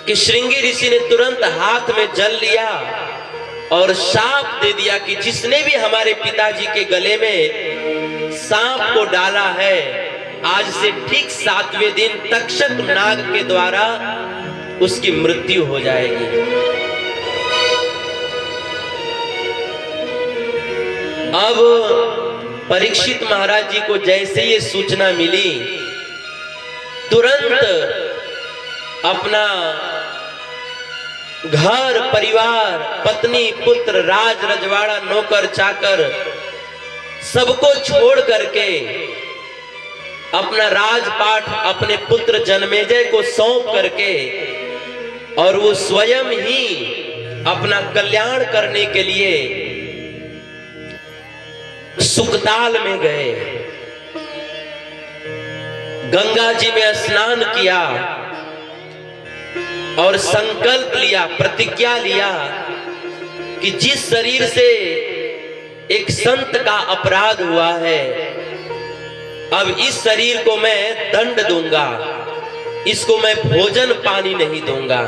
कि श्रृंगी ऋषि ने तुरंत हाथ में जल लिया और शाप दे दिया कि जिसने भी हमारे पिताजी के गले में सांप को डाला है, आज से ठीक 7वें दिन तक्षक नाग के द्वारा उसकी मृत्यु हो जाएगी। अब परीक्षित महाराज जी को जैसे ये सूचना मिली, तुरंत अपना घर परिवार, पत्नी पुत्र, राज रजवाड़ा, नौकर चाकर सबको छोड़ करके अपना राजपाट अपने पुत्र जन्मेजय को सौंप करके, और वो स्वयं ही अपना कल्याण करने के लिए सुकताल में गए। गंगा जी में स्नान किया और संकल्प लिया, प्रतिज्ञा लिया कि जिस शरीर से एक संत का अपराध हुआ है, अब इस शरीर को मैं दंड दूंगा, इसको मैं भोजन पानी नहीं दूंगा।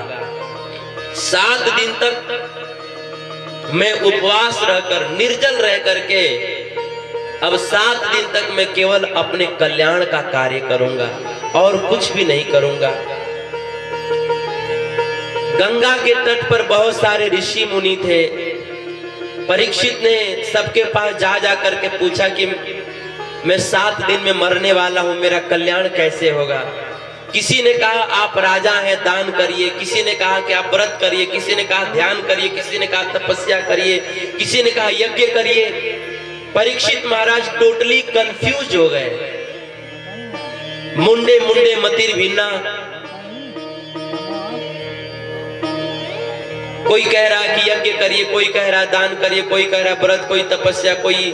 7 दिन तक मैं उपवास रहकर, निर्जल रह करके, अब 7 दिन तक मैं केवल अपने कल्याण का कार्य करूंगा और कुछ भी नहीं करूंगा। गंगा के तट पर बहुत सारे ऋषि मुनि थे। परीक्षित ने सबके पास जा करके पूछा कि मैं 7 दिन में मरने वाला हूं, मेरा कल्याण कैसे होगा। किसी ने कहा आप राजा हैं, दान करिए, किसी ने कहा कि आप व्रत करिए, किसी ने कहा ध्यान करिए, किसी ने कहा तपस्या करिए, किसी ने कहा यज्ञ करिए। परीक्षित महाराज टोटली कंफ्यूज हो गए। मुंडे मुंडे मतिर भिन्ना, कोई कह रहा है कि यज्ञ करिए, कोई कह रहा है दान करिए, कोई कह रहा है व्रत, कोई तपस्या, कोई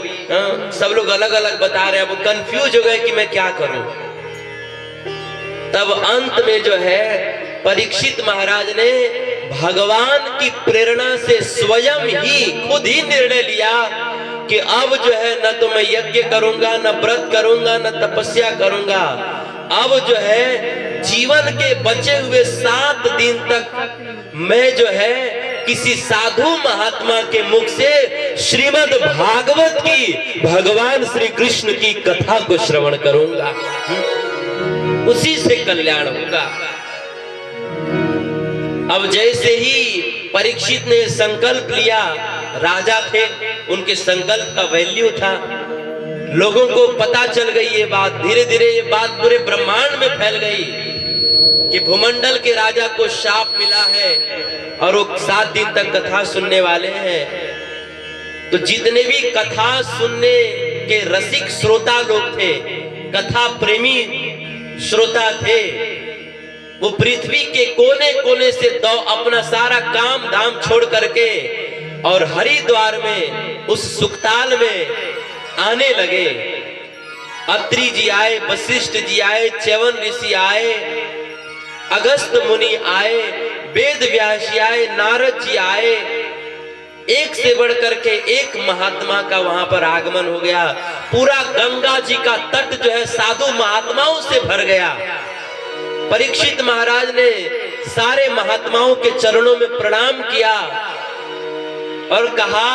सब लोग अलग अलग बता रहे हैं। वो कंफ्यूज हो गए कि मैं क्या करूं। तब अंत में जो है परीक्षित महाराज ने भगवान की प्रेरणा से स्वयं ही खुद ही निर्णय लिया कि अब जो है न तो मैं यज्ञ करूंगा, न व्रत करूंगा, न तपस्या करूंगा। अब जो है जीवन के बचे हुए 7 दिन तक मैं जो है किसी साधु महात्मा के मुख से श्रीमद् भागवत की, भगवान श्री कृष्ण की कथा को श्रवण करूंगा, उसी से कल्याण होगा। अब जैसे ही परीक्षित ने संकल्प लिया, राजा थे, उनके संकल्प का वैल्यू था, लोगों को पता चल गई ये बात। धीरे धीरे ये बात पूरे ब्रह्मांड में फैल गई कि भूमंडल के राजा को शाप मिला है और वो 7 दिन तक कथा सुनने वाले हैं। तो जितने भी कथा सुनने के रसिक श्रोता लोग थे, कथा प्रेमी श्रोता थे, वो पृथ्वी के कोने कोने से अपना सारा काम धाम छोड़ करके और हरिद्वार में उस सुकताल में आने लगे। अत्रि जी आए, वशिष्ठ जी आए, च्यवन ऋषि आए, अगस्त मुनि आए, वेद व्यास जी आए, नारद जी आए। एक से बढ़कर के एक महात्मा का वहां पर आगमन हो गया। पूरा गंगा जी का तट जो है साधु महात्माओं से भर गया। परीक्षित महाराज ने सारे महात्माओं के चरणों में प्रणाम किया और कहा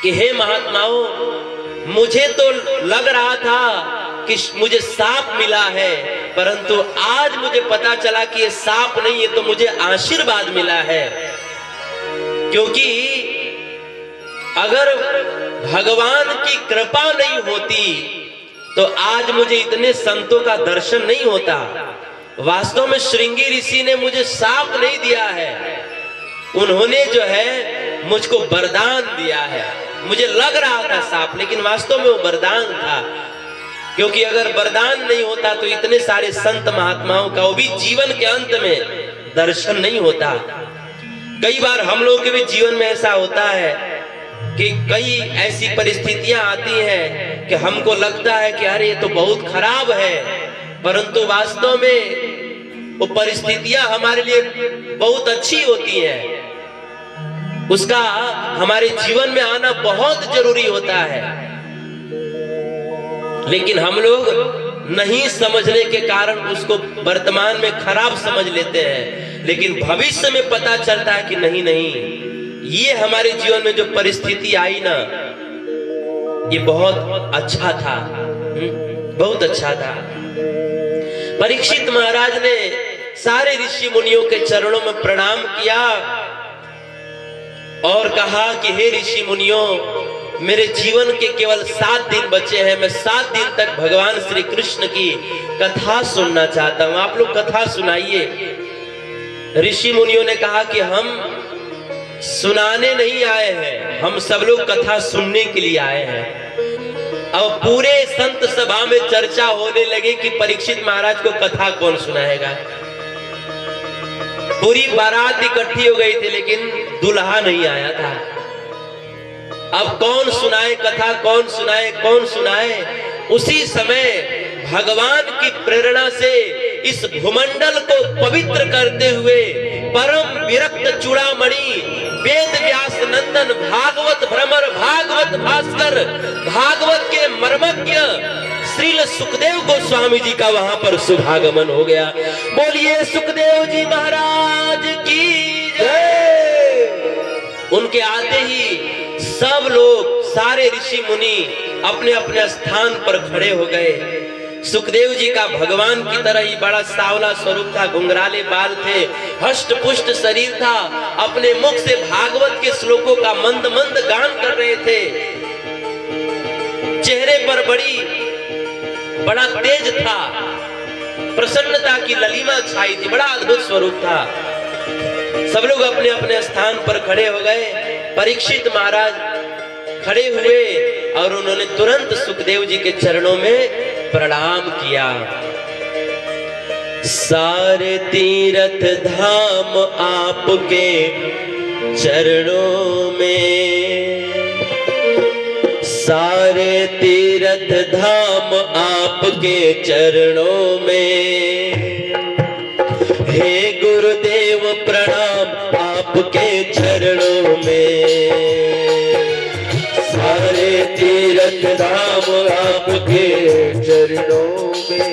कि हे महात्माओं, मुझे तो लग रहा था कि मुझे सांप मिला है, परंतु आज मुझे पता चला कि ये साप नहीं, ये तो मुझे आशीर्वाद मिला है। क्योंकि अगर भगवान की कृपा नहीं होती तो आज मुझे इतने संतों का दर्शन नहीं होता। वास्तव में श्रृंगी ऋषि ने मुझे साप नहीं दिया है, उन्होंने जो है मुझको वरदान दिया है। मुझे लग रहा था साप, लेकिन वास्तव में वो वरदान था। क्योंकि अगर वरदान नहीं होता तो इतने सारे संत महात्माओं का वो भी जीवन के अंत में दर्शन नहीं होता। कई बार हम लोगों के भी जीवन में ऐसा होता है कि कई ऐसी परिस्थितियां आती हैं कि हमको लगता है कि अरे ये तो बहुत खराब है, परंतु वास्तव में वो परिस्थितियां हमारे लिए बहुत अच्छी होती हैं। उसका हमारे जीवन में आना बहुत जरूरी होता है, लेकिन हम लोग नहीं समझने के कारण उसको वर्तमान में खराब समझ लेते हैं। लेकिन भविष्य में पता चलता है कि नहीं नहीं, ये हमारे जीवन में जो परिस्थिति आई ना, ये बहुत अच्छा था, बहुत अच्छा था। परीक्षित महाराज ने सारे ऋषि मुनियों के चरणों में प्रणाम किया और कहा कि हे ऋषि मुनियों, मेरे जीवन के केवल 7 दिन बचे हैं, मैं 7 दिन तक भगवान श्री कृष्ण की कथा सुनना चाहता हूं, आप लोग कथा सुनाइए। ऋषि मुनियों ने कहा कि हम सुनाने नहीं आए हैं, हम सब लोग कथा सुनने के लिए आए हैं। अब पूरे संत सभा में चर्चा होने लगी कि परीक्षित महाराज को कथा कौन सुनाएगा। पूरी बारात इकट्ठी हो गई थी, लेकिन दूल्हा नहीं आया था। अब कौन सुनाए कथा, कौन सुनाए, कौन सुनाए। उसी समय भगवान की प्रेरणा से इस भूमंडल को पवित्र करते हुए परम विरक्त चूड़ामणि वेद व्यास नंदन भागवत भ्रमर भागवत भास्कर भागवत के मर्मज्ञ श्रील सुखदेव गोस्वामी जी का वहां पर शुभागमन हो गया। बोलिए सुखदेव जी महाराज की जय। उनके आते ही सब लोग, सारे ऋषि मुनि अपने अपने स्थान पर खड़े हो गए। सुखदेव जी का भगवान की तरह ही बड़ा सावला स्वरूप था, घुंघराले बाल थे, हष्ट पुष्ट शरीर था, अपने मुख से भागवत के श्लोकों का मंद मंद गान कर रहे थे। चेहरे पर बड़ा तेज था, प्रसन्नता की ललिमा छाई थी, बड़ा अद्भुत स्वरूप था। सब लोग अपने अपने स्थान पर खड़े हो गए। परीक्षित महाराज खड़े हुए और उन्होंने तुरंत सुखदेव जी के चरणों में प्रणाम किया। सारे तीर्थ धाम आपके चरणों में, सारे तीर्थ धाम आपके चरणों में, हे गुरुदेव प्रणाम आपके चरणों में। सारे तीर्थ धाम आपके चरणों में,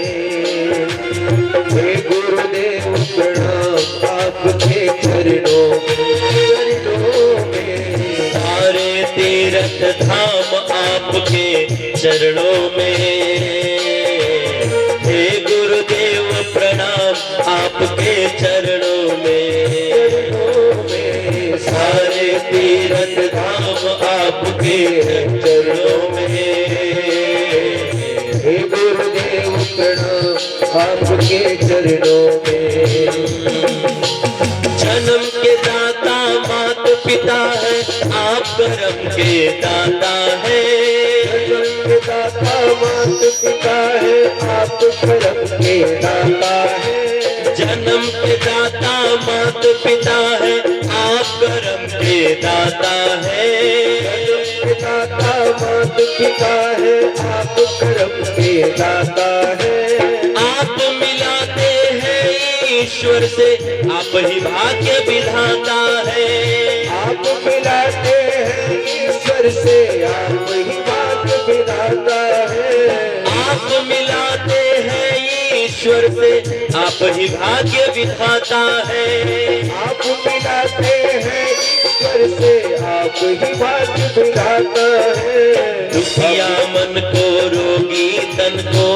हे गुरुदेव प्रणाम आपके चरणों में। सारे तीर्थ धाम आपके चरणों में, हे गुरुदेव प्रणाम आपके चरणों में। सारे तीर्थ धाम आपके चरणों में, हे गुरुदेव प्रणाम आपके चरणों में। जन्म के दाता मात पिता है, आप कर्म के दाता है। जन्म के दाता मात पिता है, आप कर्म के दाता है। जन्म के दाता मात पिता है, आप कर्म के दाता है। जन्म के दाता मात पिता है, आप कर्म के दाता है। आप मिलाते हैं ईश्वर से, आप ही भाग्य विधाता है। आप मिलाते हैं ईश्वर से, आप ही भाग्य विधाता है। आप मिलाते हैं ईश्वर से, आप ही भाग्य विधाता है। आप मिलाते हैं ईश्वर से, आप ही भाग्य विधाता है। दुखिया मन को, रोगी तन को,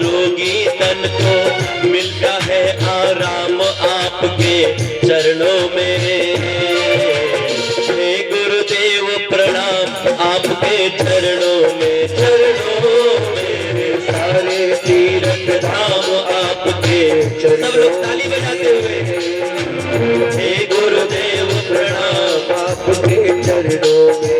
रोगी तन को मिलता है आराम आपके चरणों में। हे गुरुदेव प्रणाम आपके चरणों में, चरणों में सारे तीर्थ धाम आपके चरणों। सब लोग ताली बजाते हुए हे गुरुदेव प्रणाम आपके चरणों में।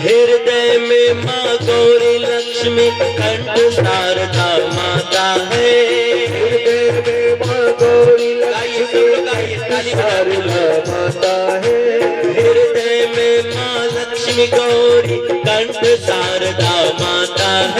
हृदय में माँ गौरी लक्ष्मी कंठ शारदा माता है। हृदय में माँ गौरी लक्ष्मी शारदा माता है। हृदय में माँ लक्ष्मी गौरी कंठ शारदा माता है।